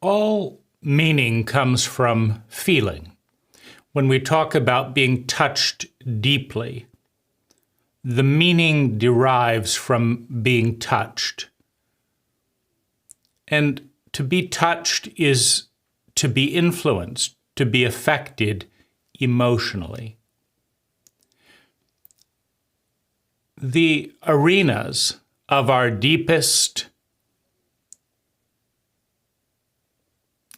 All meaning comes from feeling. When we talk about being touched deeply, the meaning derives from being touched. And to be touched is to be influenced, to be affected emotionally. The arenas of our deepest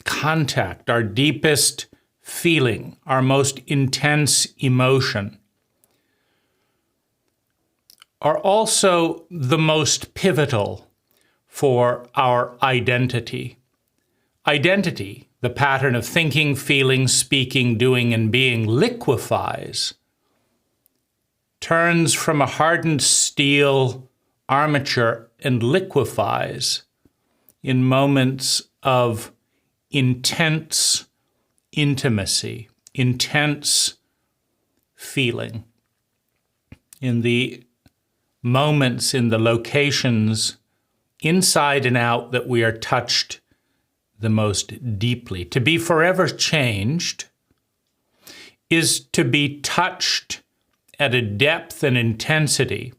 contact, our deepest feeling, our most intense emotion, are also the most pivotal for our identity. Identity, the pattern of thinking, feeling, speaking, doing, and being, liquefies, turns from a hardened steel armature and liquefies in moments of intense intimacy, intense feeling. In the moments, in the locations, inside and out, that we are touched the most deeply. To be forever changed is to be touched at a depth and intensity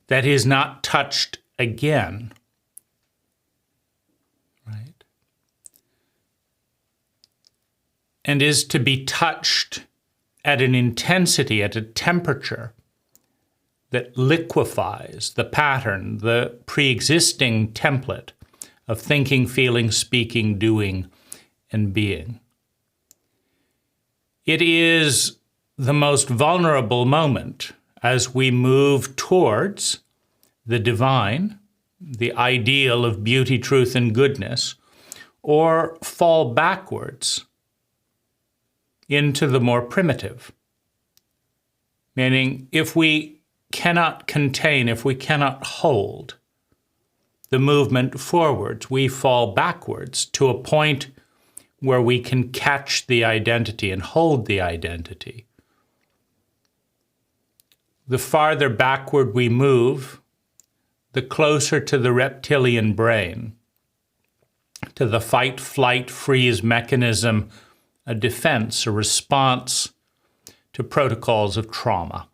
that is not touched again. Right? And is to be touched at an intensity, at a temperature that liquefies the pattern, the pre-existing template of thinking, feeling, speaking, doing, and being. It is the most vulnerable moment as we move towards the divine, the ideal of beauty, truth, and goodness, or fall backwards into the more primitive. Meaning, if we cannot contain, if we cannot hold the movement forwards, we fall backwards to a point where we can catch the identity and hold the identity. The farther backward we move, the closer to the reptilian brain, to the fight, flight, freeze mechanism, a defense, a response to protocols of trauma.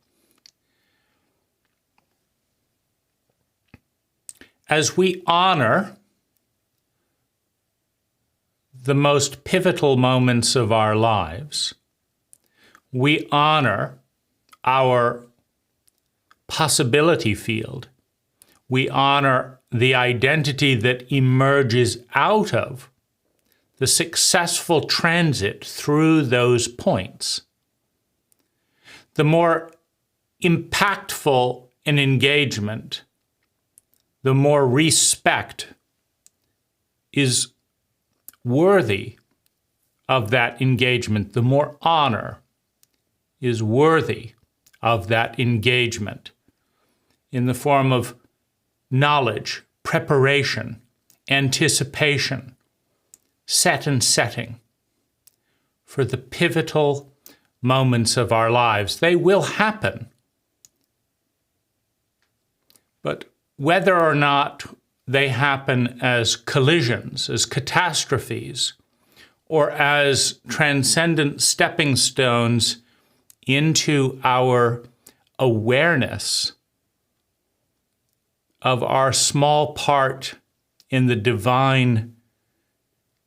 As we honor the most pivotal moments of our lives, we honor our possibility field. We honor the identity that emerges out of the successful transit through those points. The more impactful an engagement, the more respect is worthy of that engagement, the more honor is worthy of that engagement in the form of knowledge, preparation, anticipation, set and setting for the pivotal moments of our lives. They will happen. But whether or not they happen as collisions, as catastrophes, or as transcendent stepping stones into our awareness of our small part in the divine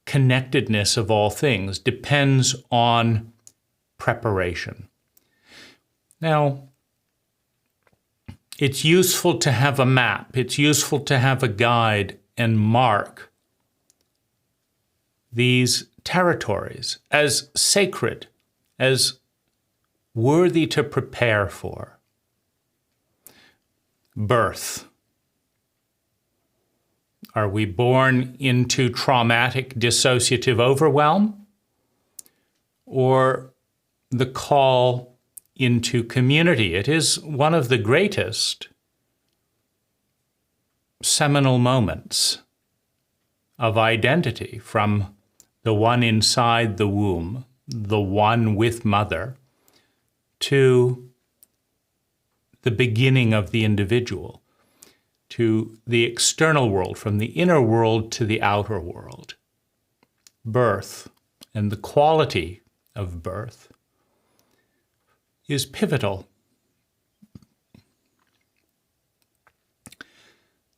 connectedness of all things, depends on preparation. Now, it's useful to have a map. It's useful to have a guide and mark these territories as sacred, as worthy to prepare for. Birth. Are we born into traumatic dissociative overwhelm, or the call into community? It is one of the greatest seminal moments of identity, from the one inside the womb, the one with mother, to the beginning of the individual. to the external world, from the inner world to the outer world. Birth and the quality of birth is pivotal.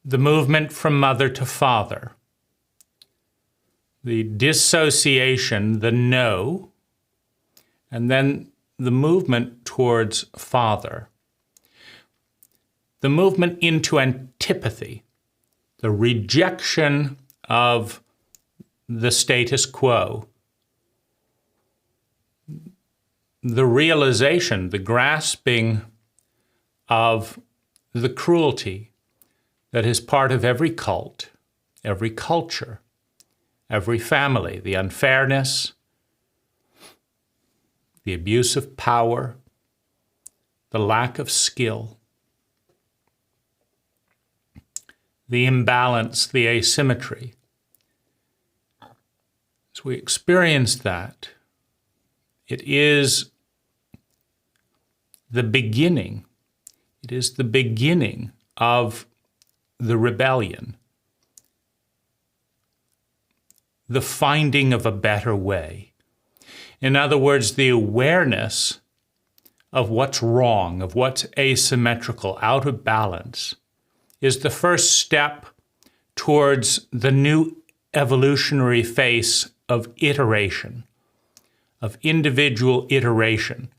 The movement from mother to father, the dissociation, the no, and then the movement towards father. The movement into antipathy, the rejection of the status quo, the realization, the grasping of the cruelty that is part of every cult, every culture, every family, the unfairness, the abuse of power, the lack of skill, the imbalance, the asymmetry. As we experience that, it is the beginning. It is the beginning of the rebellion, the finding of a better way. In other words, the awareness of what's wrong, of what's asymmetrical, out of balance, is the first step towards the new evolutionary phase of iteration, of individual iteration.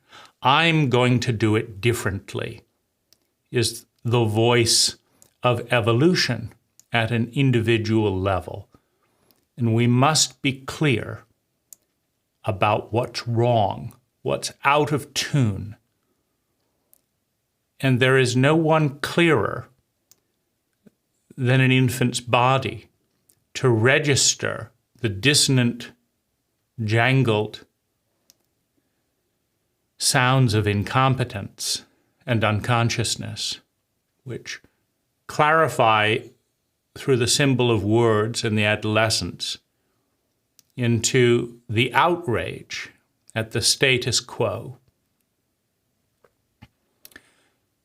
I'm going to do it differently, is the voice of evolution at an individual level. And we must be clear about what's wrong, what's out of tune. And there is no one clearer than an infant's body to register the dissonant, jangled sounds of incompetence and unconsciousness, which clarify through the symbol of words in the adolescents into the outrage at the status quo,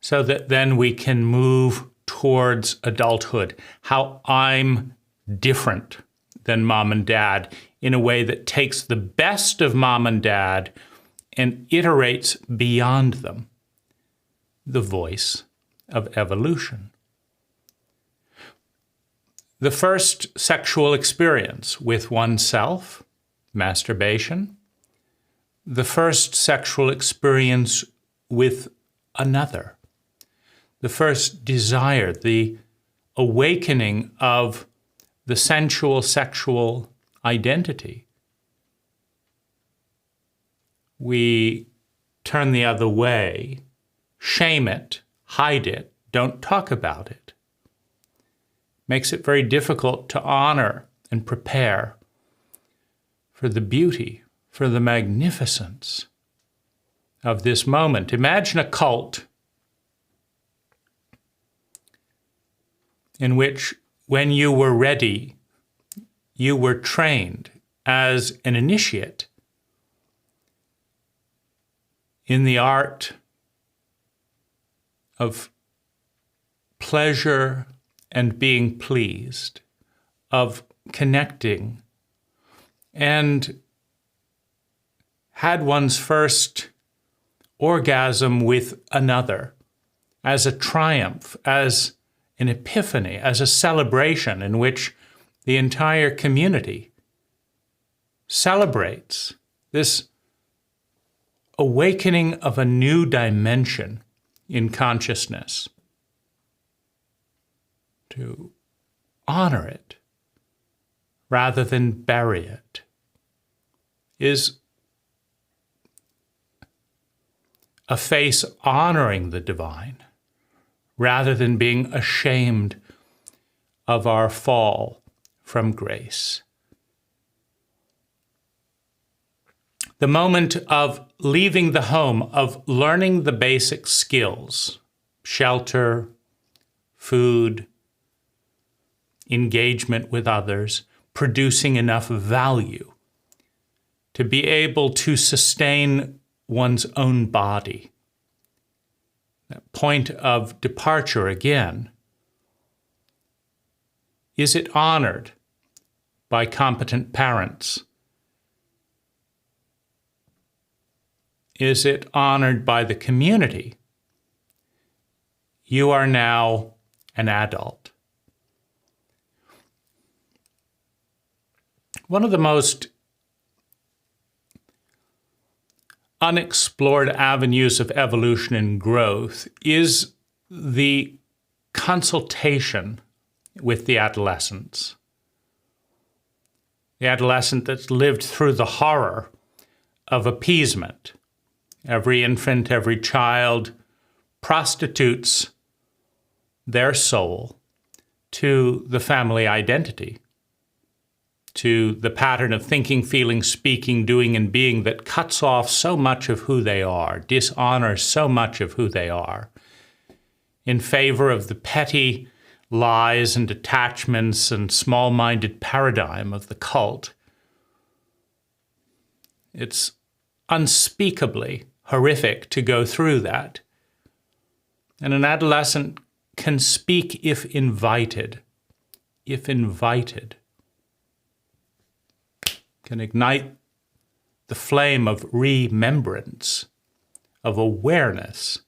so that then we can move towards adulthood, how I'm different than mom and dad in a way that takes the best of mom and dad and iterates beyond them, the voice of evolution. The first sexual experience with oneself, masturbation. The first sexual experience with another. The first desire, the awakening of the sensual sexual identity. We turn the other way, shame it, hide it, don't talk about it. Makes it very difficult to honor and prepare for the beauty, for the magnificence of this moment. Imagine a cult in which, when you were ready, you were trained as an initiate in the art of pleasure and being pleased, of connecting, and had one's first orgasm with another as a triumph, as an epiphany, as a celebration in which the entire community celebrates this awakening of a new dimension in consciousness. To honor it rather than bury it is a face honoring the divine rather than being ashamed of our fall from grace. The moment of leaving the home, of learning the basic skills, shelter, food, engagement with others, producing enough value to be able to sustain one's own body. That point of departure again Is it honored by competent parents? Is it honored by the community? You are now an adult. One of the most unexplored avenues of evolution and growth is the consultation with the adolescents. The adolescent that's lived through the horror of appeasement. Every infant, every child prostitutes their soul to the family identity, to the pattern of thinking, feeling, speaking, doing, and being that cuts off so much of who they are, dishonors so much of who they are, in favor of the petty lies and attachments and small-minded paradigm of the cult. It's unspeakably horrific to go through that. And an adolescent can speak if invited, can ignite the flame of remembrance, of awareness,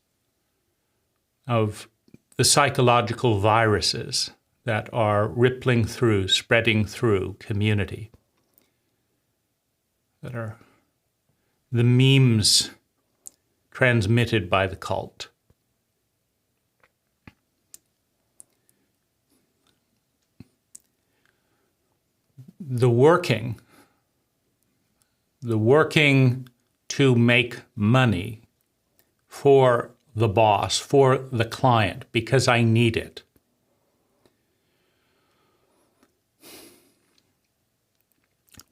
of the psychological viruses that are rippling through, spreading through community, that are the memes transmitted by the cult. The working to make money for the boss, for the client, because I need it.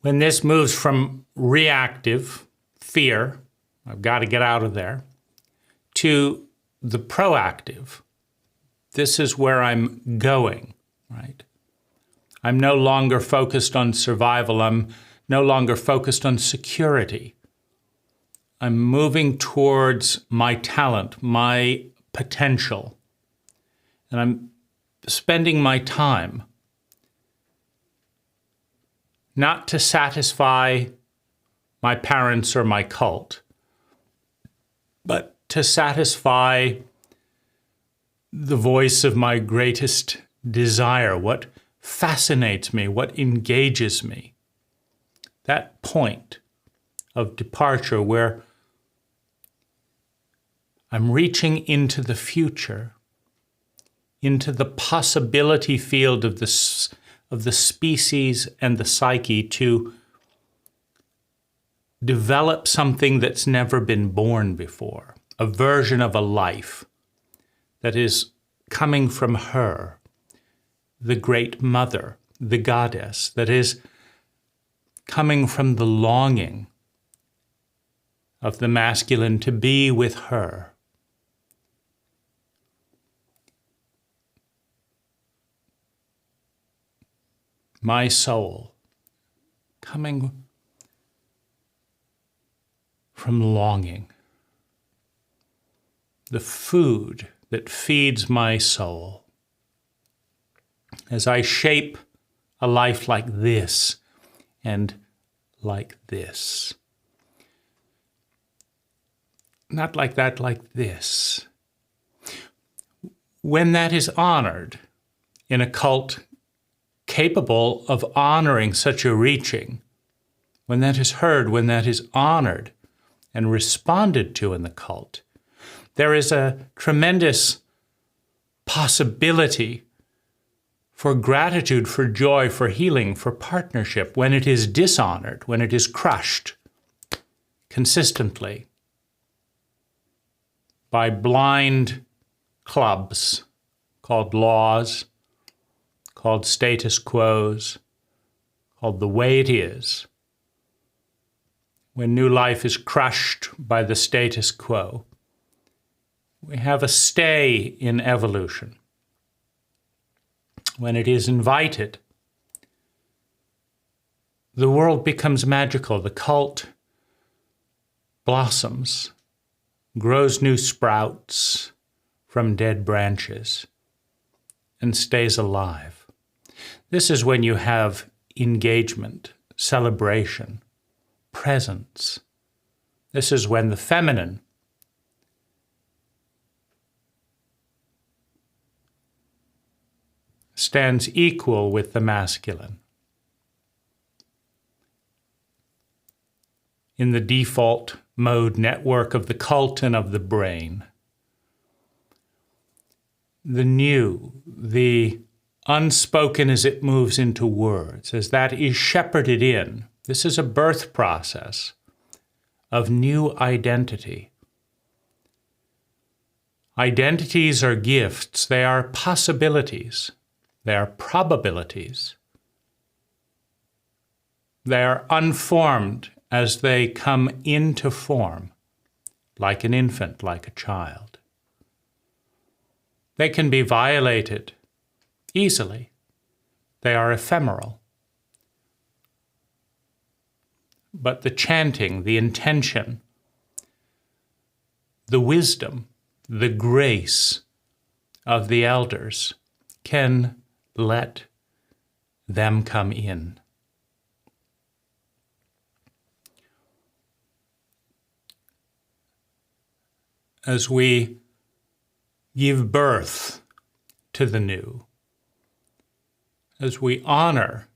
When this moves from reactive fear, I've got to get out of there, to the proactive, this is where I'm going, right? I'm no longer focused on survival. I'm no longer focused on security. I'm moving towards my talent, my potential, and I'm spending my time not to satisfy my parents or my cult, but to satisfy the voice of my greatest desire, what fascinates me, what engages me. That point of departure where I'm reaching into the future, into the possibility field of the species and the psyche to develop something that's never been born before, a version of a life that is coming from her, the great mother, the goddess, that is coming from the longing of the masculine to be with her. My soul coming from longing, the food that feeds my soul. As I shape a life like this and like this. Not like that, like this. When that is honored in a cult capable of honoring such a reaching, when that is heard, when that is honored and responded to in the cult, there is a tremendous possibility for gratitude, for joy, for healing, for partnership. When it is dishonored, when it is crushed consistently by blind clubs called laws, called status quos, called the way it is. When new life is crushed by the status quo, we have a stay in evolution. When it is invited, the world becomes magical. The cult blossoms, grows new sprouts from dead branches, and stays alive. This is when you have engagement, celebration, presence. This is when the feminine stands equal with the masculine. In the default mode network of the cult and of the brain. The new, the unspoken as it moves into words, as that is shepherded in. This is a birth process of new identity. Identities are gifts. They are possibilities. They are probabilities. They are unformed as they come into form, like an infant, like a child. They can be violated easily. They are ephemeral. But the chanting, the intention, the wisdom, the grace of the elders can let them come in. As we give birth to the new, as we honor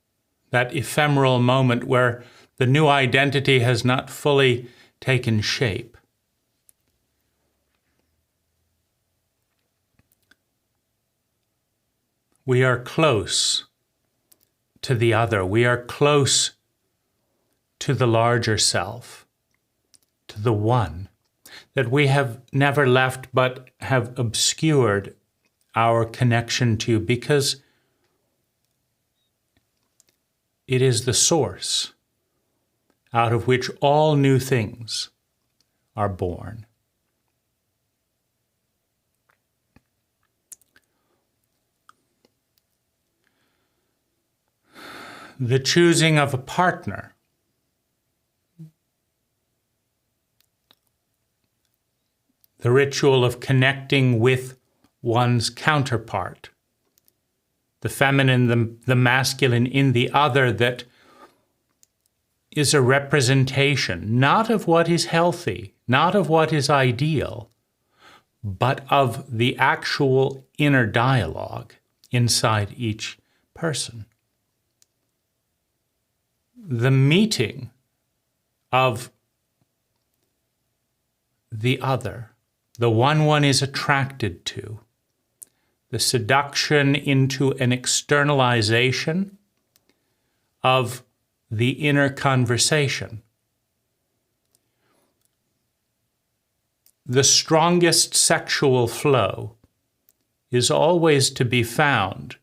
that ephemeral moment where the new identity has not fully taken shape, we are close to the other. We are close to the larger self, to the one that we have never left but have obscured our connection to, because it is the source out of which all new things are born. The choosing of a partner, the ritual of connecting with one's counterpart, the feminine, the masculine in the other, that is a representation, not of what is healthy, not of what is ideal, but of the actual inner dialogue inside each person. The meeting of the other, the one is attracted to, the seduction into an externalization of the inner conversation. The strongest sexual flow is always to be found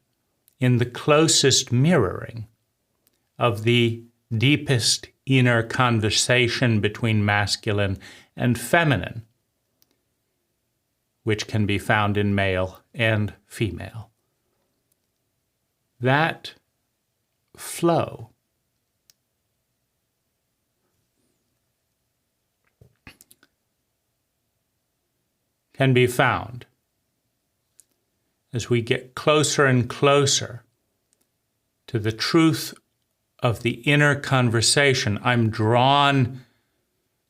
in the closest mirroring of the deepest inner conversation between masculine and feminine, which can be found in male and female. That flow can be found as we get closer and closer to the truth of the inner conversation. I'm drawn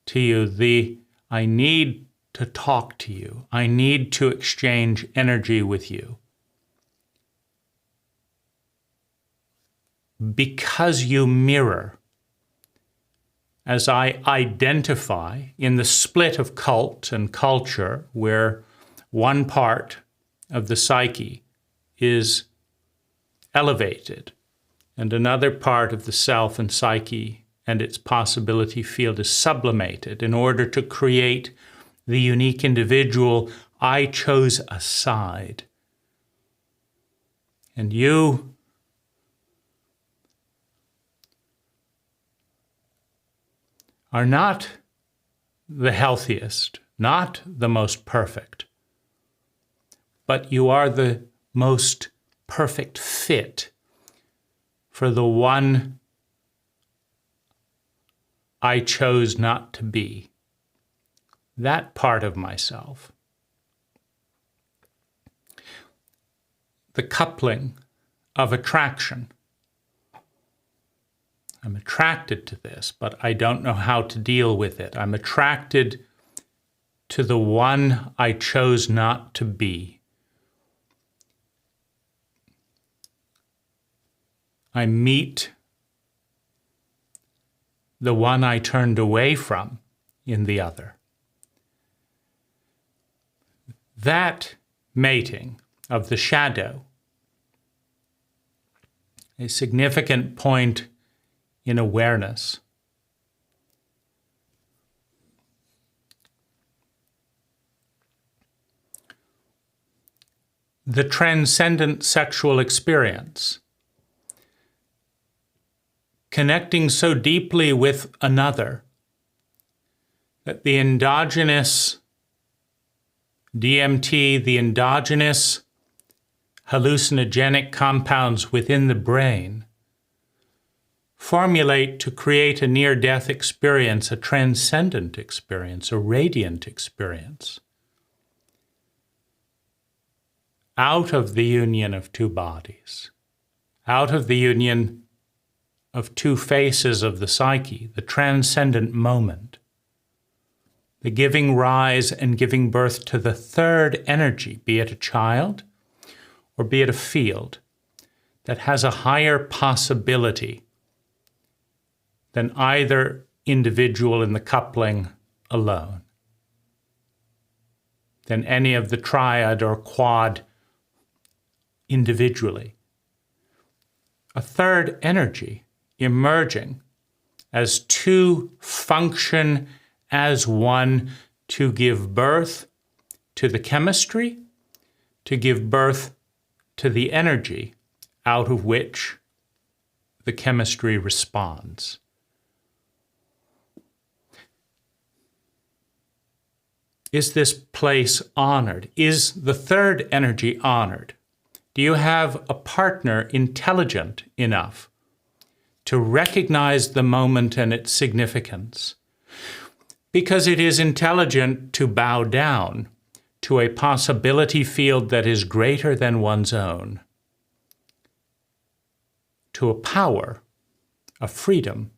to you. I need to talk to you. I need to exchange energy with you. Because you mirror, as I identify in the split of cult and culture, where one part of the psyche is elevated and another part of the self and psyche and its possibility field is sublimated in order to create the unique individual, I chose a side. And you are not the healthiest, not the most perfect, but you are the most perfect fit for the one I chose not to be, that part of myself. The coupling of attraction. I'm attracted to this, but I don't know how to deal with it. I'm attracted to the one I chose not to be. I meet the one I turned away from in the other. That mating of the shadow, a significant point in awareness. The transcendent sexual experience, connecting so deeply with another that the endogenous DMT, the endogenous hallucinogenic compounds within the brain, formulate to create a near-death experience, a transcendent experience, a radiant experience, out of the union of two bodies, out of the union of two faces of the psyche, the transcendent moment, the giving rise and giving birth to the third energy, be it a child or be it a field, that has a higher possibility than either individual in the coupling alone, than any of the triad or quad individually. A third energy emerging as two function as one to give birth to the chemistry, to give birth to the energy out of which the chemistry responds. Is this place honored? Is the third energy honored? Do you have a partner intelligent enough to recognize the moment and its significance? Because it is intelligent to bow down to a possibility field that is greater than one's own, to a power, a freedom,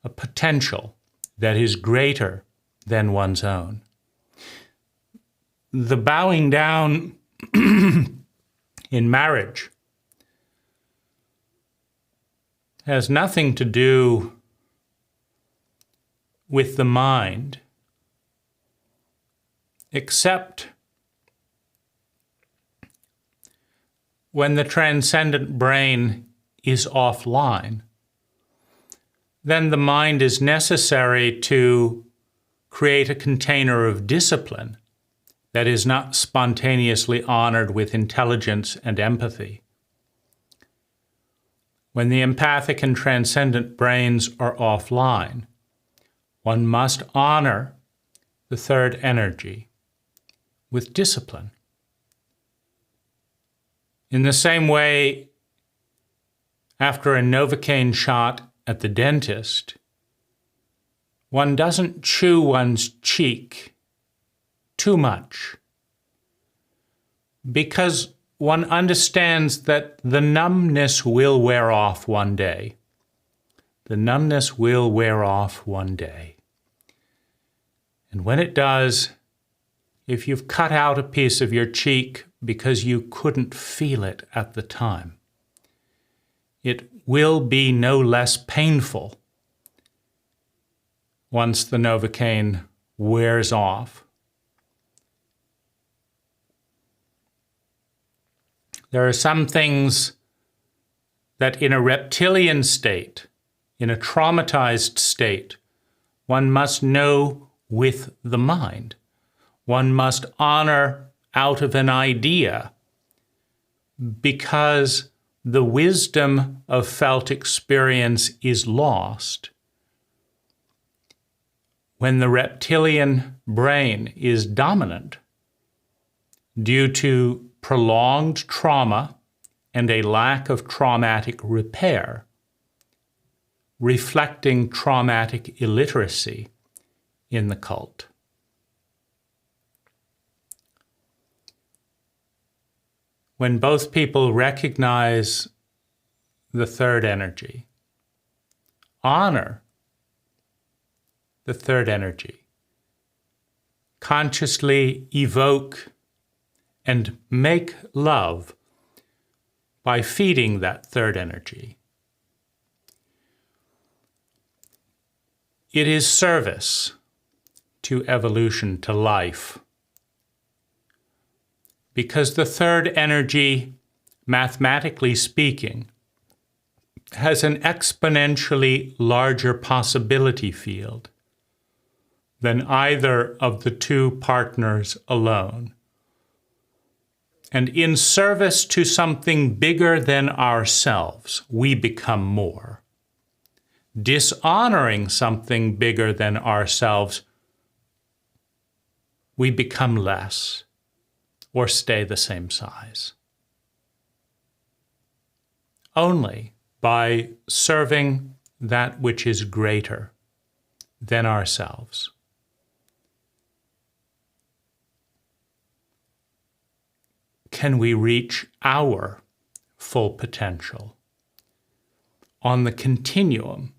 a potential that is greater than one's own. The bowing down in marriage has nothing to do with the mind, except when the transcendent brain is offline. Then the mind is necessary to create a container of discipline that is not spontaneously honored with intelligence and empathy. When the empathic and transcendent brains are offline, one must honor the third energy with discipline. In the same way, after a Novocaine shot at the dentist, one doesn't chew one's cheek too much, because one understands that the numbness will wear off one day. The numbness will wear off one day. And when it does, if you've cut out a piece of your cheek because you couldn't feel it at the time, it will be no less painful once the Novocaine wears off. There are some things that in a reptilian state, in a traumatized state, one must know with the mind. One must honor out of an idea, because the wisdom of felt experience is lost when the reptilian brain is dominant due to prolonged trauma and a lack of traumatic repair, reflecting traumatic illiteracy in the cult. when both people recognize the third energy, honor the third energy, consciously evoke and make love by feeding that third energy. It is service to evolution, to life. Because the third energy, mathematically speaking, has an exponentially larger possibility field than either of the two partners alone. And in service to something bigger than ourselves, we become more. Dishonoring something bigger than ourselves, we become less or stay the same size. Only by serving that which is greater than ourselves can we reach our full potential on the continuum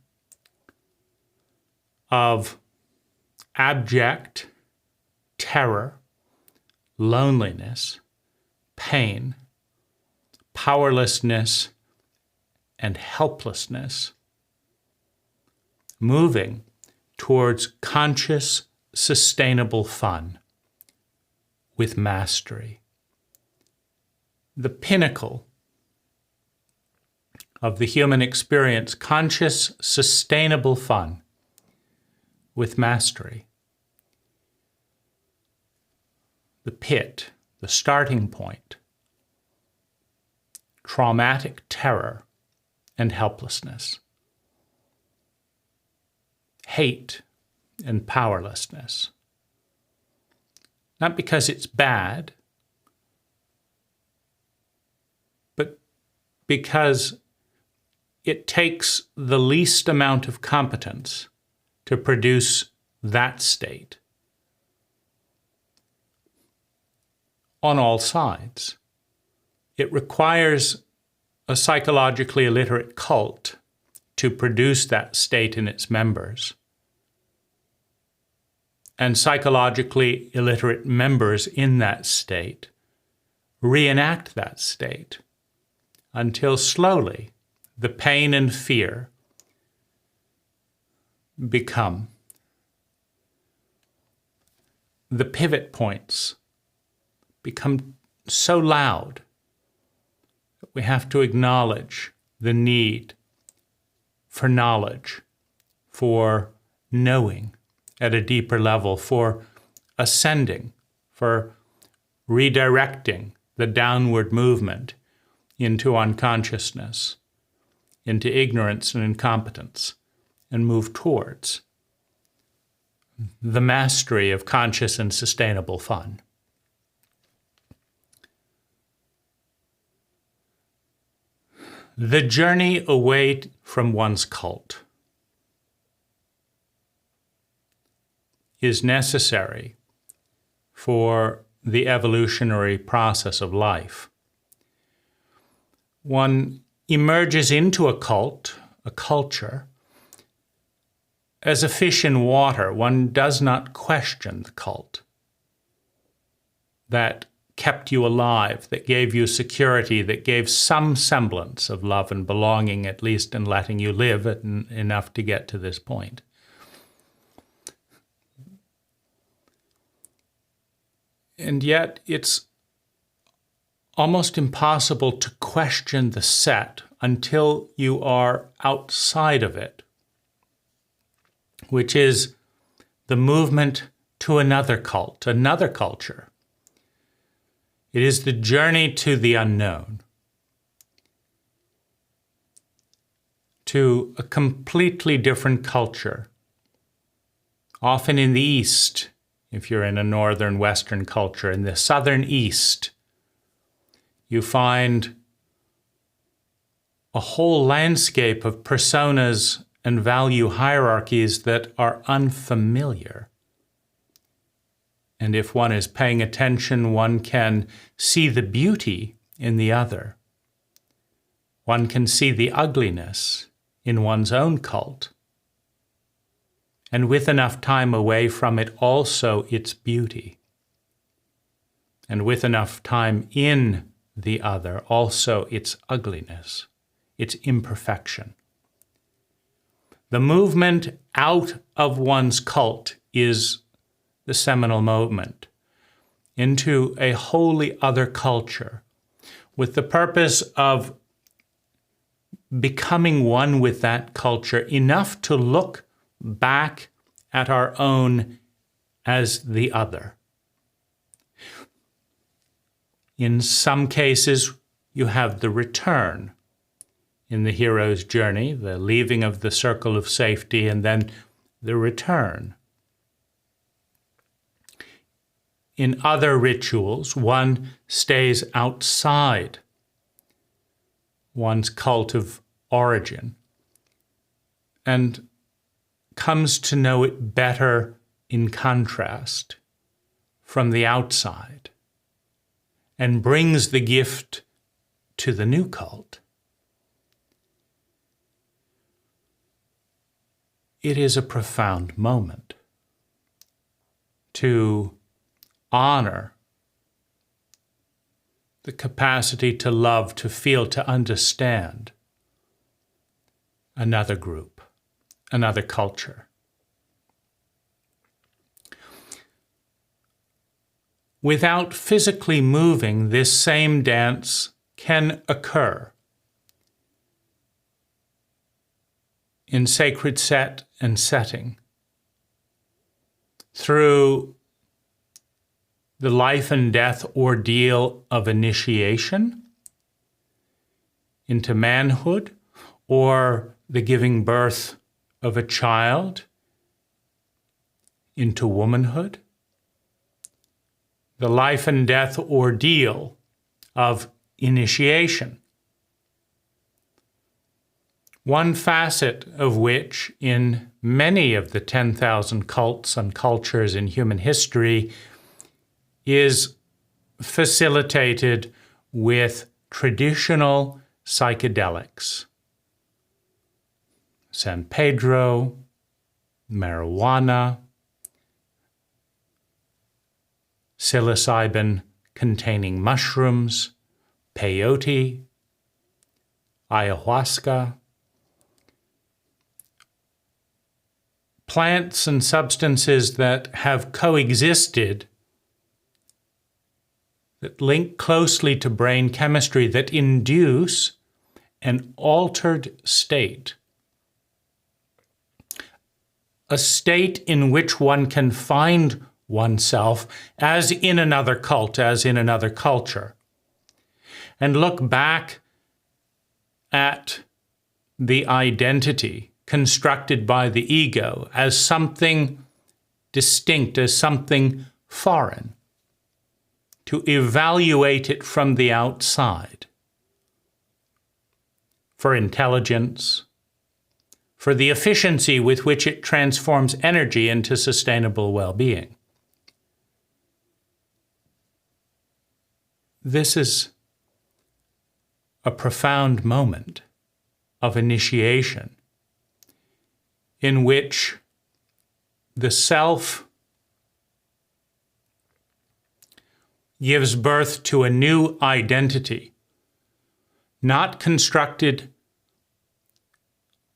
of abject terror, loneliness, pain, powerlessness, and helplessness, moving towards conscious, sustainable fun with mastery. The pinnacle of the human experience, conscious, sustainable fun with mastery. The pit, the starting point, traumatic terror and helplessness, hate and powerlessness. Not because it's bad, but because it takes the least amount of competence to produce that state on all sides. It requires a psychologically illiterate cult to produce that state in its members. And psychologically illiterate members in that state reenact that state until slowly the pain and fear become the pivot points, become so loud that we have to acknowledge the need for knowledge, for knowing at a deeper level, for ascending, for redirecting the downward movement into unconsciousness, into ignorance and incompetence, and move towards the mastery of conscious and sustainable fun. The journey away from one's cult is necessary for the evolutionary process of life. One emerges into a cult, a culture, as a fish in water. One does not question the cult that kept you alive, that gave you security, that gave some semblance of love and belonging, at least in letting you live enough to get to this point. And yet it's almost impossible to question the set until you are outside of it, which is the movement to another cult, another culture. It is the journey to the unknown, to a completely different culture, often in the East, if you're in a northern Western culture. In the southern East, you find a whole landscape of personas and value hierarchies that are unfamiliar. And if one is paying attention, one can see the beauty in the other. One can see the ugliness in one's own cult, and with enough time away from it, also its beauty. And with enough time in the other, also its ugliness, its imperfection. The movement out of one's cult is the seminal moment into a wholly other culture, with the purpose of becoming one with that culture enough to look back at our own as the other. In some cases, you have the return in the hero's journey, the leaving of the circle of safety, and then the return. In other rituals, one stays outside one's cult of origin and comes to know it better in contrast from the outside, and brings the gift to the new cult. It is a profound moment to honor the capacity to love, to feel, to understand another group, another culture. Without physically moving, this same dance can occur in sacred set and setting through the life and death ordeal of initiation into manhood, or the giving birth of a child into womanhood, the life and death ordeal of initiation, one facet of which in many of the 10,000 cults and cultures in human history is facilitated with traditional psychedelics. San Pedro, marijuana, psilocybin-containing mushrooms, peyote, ayahuasca, plants and substances that have coexisted, that link closely to brain chemistry, that induce an altered state, a state in which one can find oneself as in another cult, as in another culture, and look back at the identity constructed by the ego as something distinct, as something foreign, to evaluate it from the outside for intelligence, for the efficiency with which it transforms energy into sustainable well-being. This is a profound moment of initiation in which the self gives birth to a new identity, not constructed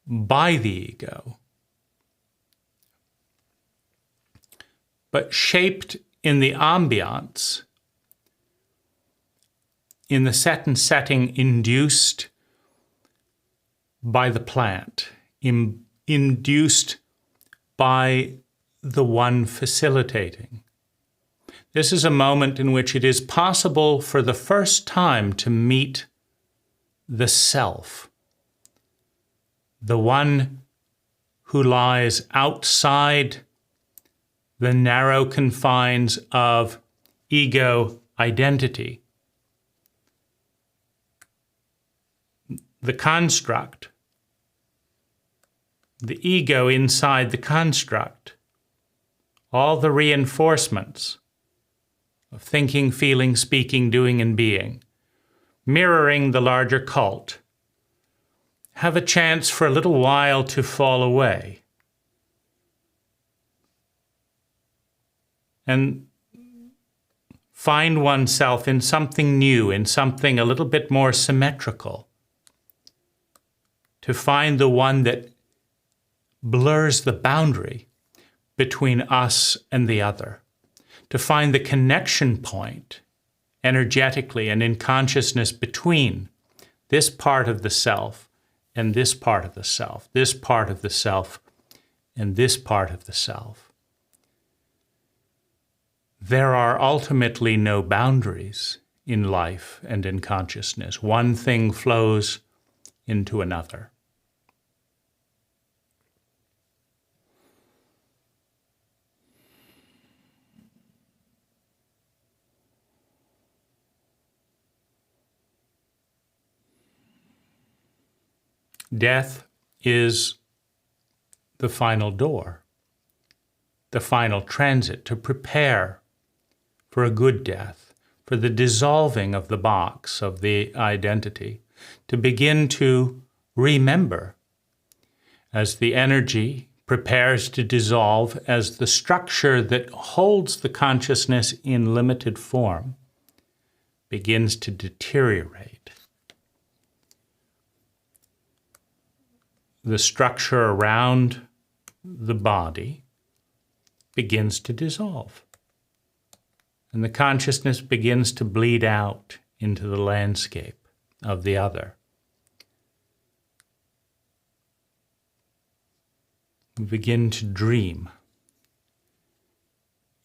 by the ego, but shaped in the ambiance, in the set and setting induced by the plant, induced by the one facilitating. This is a moment in which it is possible for the first time to meet the self, the one who lies outside the narrow confines of ego identity, the construct, the ego inside the construct, all the reinforcements of thinking, feeling, speaking, doing, and being, mirroring the larger cult, have a chance for a little while to fall away. And find oneself in something new, in something a little bit more symmetrical. To find the one that blurs the boundary between us and the other. To find the connection point energetically and in consciousness between this part of the self and this part of the self, this part of the self and this part of the self. There are ultimately no boundaries in life and in consciousness. One thing flows into another. Death is the final door, the final transit to prepare for a good death, for the dissolving of the box of the identity, to begin to remember as the energy prepares to dissolve, as the structure that holds the consciousness in limited form begins to deteriorate. The structure around the body begins to dissolve. And the consciousness begins to bleed out into the landscape of the other. We begin to dream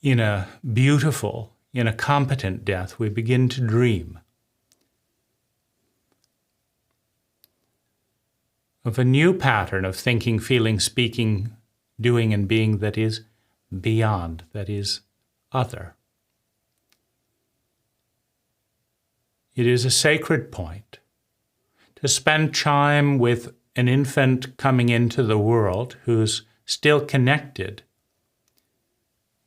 in a beautiful, in a competent death. We begin to dream of a new pattern of thinking, feeling, speaking, doing, and being that is beyond, that is other. It is a sacred point to spend time with an infant coming into the world who's still connected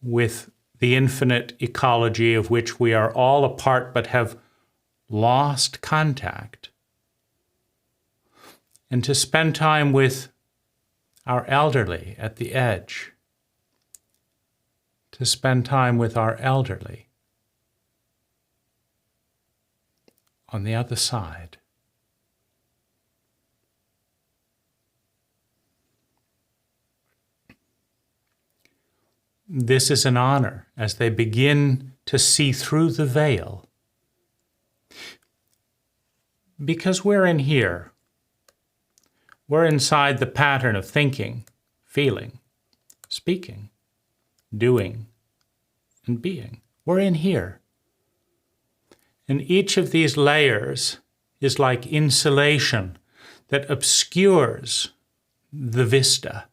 with the infinite ecology of which we are all a part but have lost contact. And to spend time with our elderly at the edge. To spend time with our elderly on the other side. This is an honor as they begin to see through the veil. Because we're in here. We're inside the pattern of thinking, feeling, speaking, doing, and being. We're in here. And each of these layers is like insulation that obscures the vista.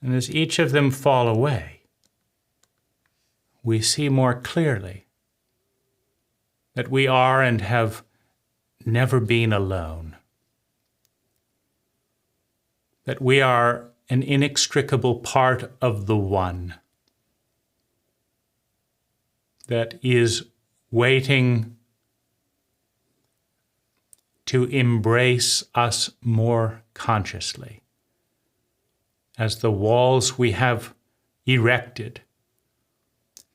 And as each of them fall away, we see more clearly that we are and have never been alone. That we are an inextricable part of the One that is waiting to embrace us more consciously as the walls we have erected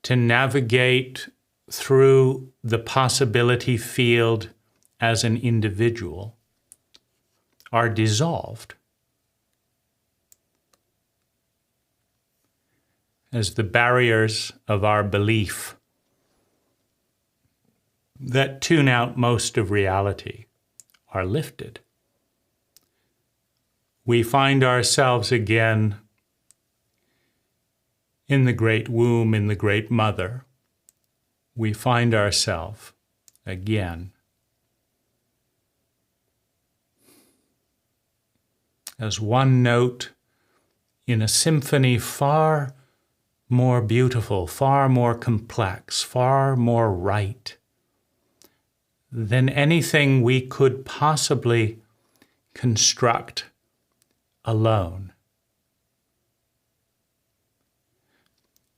to navigate through the possibility field as an individual are dissolved as the barriers of our belief that tune out most of reality are lifted. We find ourselves again in the great womb, in the great mother. We find ourselves again as one note in a symphony far more beautiful, far more complex, far more right than anything we could possibly construct alone.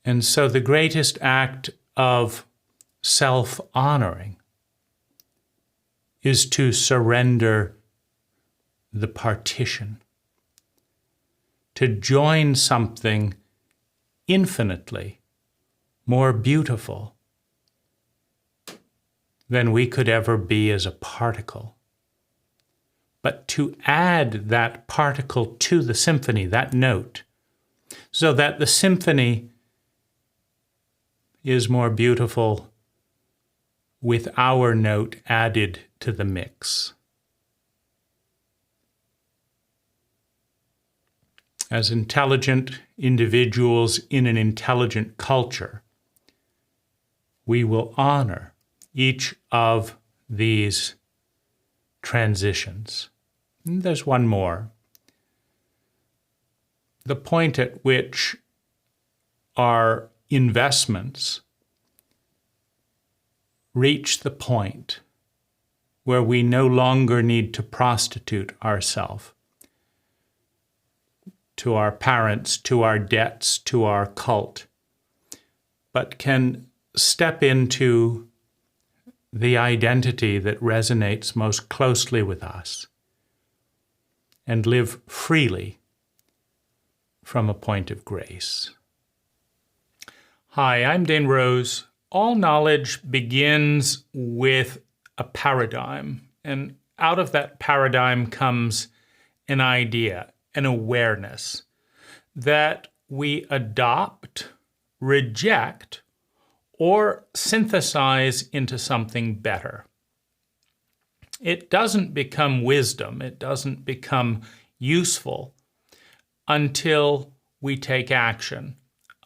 And so the greatest act of self-honoring is to surrender the partition, to join something infinitely more beautiful than we could ever be as a particle. But to add that particle to the symphony, that note, so that the symphony is more beautiful with our note added to the mix. As intelligent individuals in an intelligent culture, we will honor each of these transitions. And there's one more. The point at which our investments reach the point where we no longer need to prostitute ourselves to our parents, to our debts, to our cult, but can step into the identity that resonates most closely with us and live freely from a point of grace. Hi, I'm Dane Rose. All knowledge begins with a paradigm, and out of that paradigm comes an idea, an awareness that we adopt, reject, or synthesize into something better. It doesn't become wisdom, it doesn't become useful until we take action,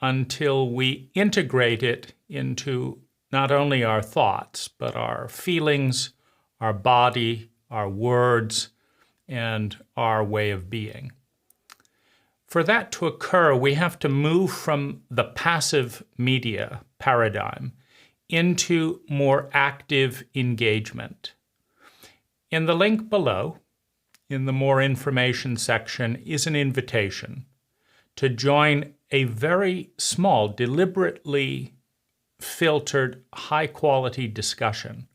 until we integrate it into not only our thoughts, but our feelings, our body, our words, and our way of being. For that to occur, we have to move from the passive media paradigm into more active engagement. In the link below, in the More Information section, is an invitation to join a very small, deliberately filtered, high-quality discussion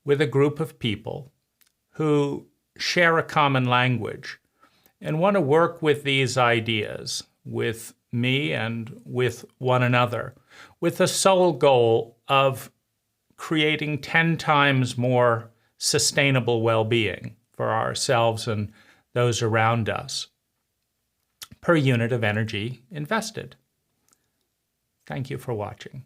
with a group of people who share a common language and want to work with these ideas, with me and with one another, with the sole goal of creating 10 times more sustainable well-being for ourselves and those around us per unit of energy invested. Thank you for watching.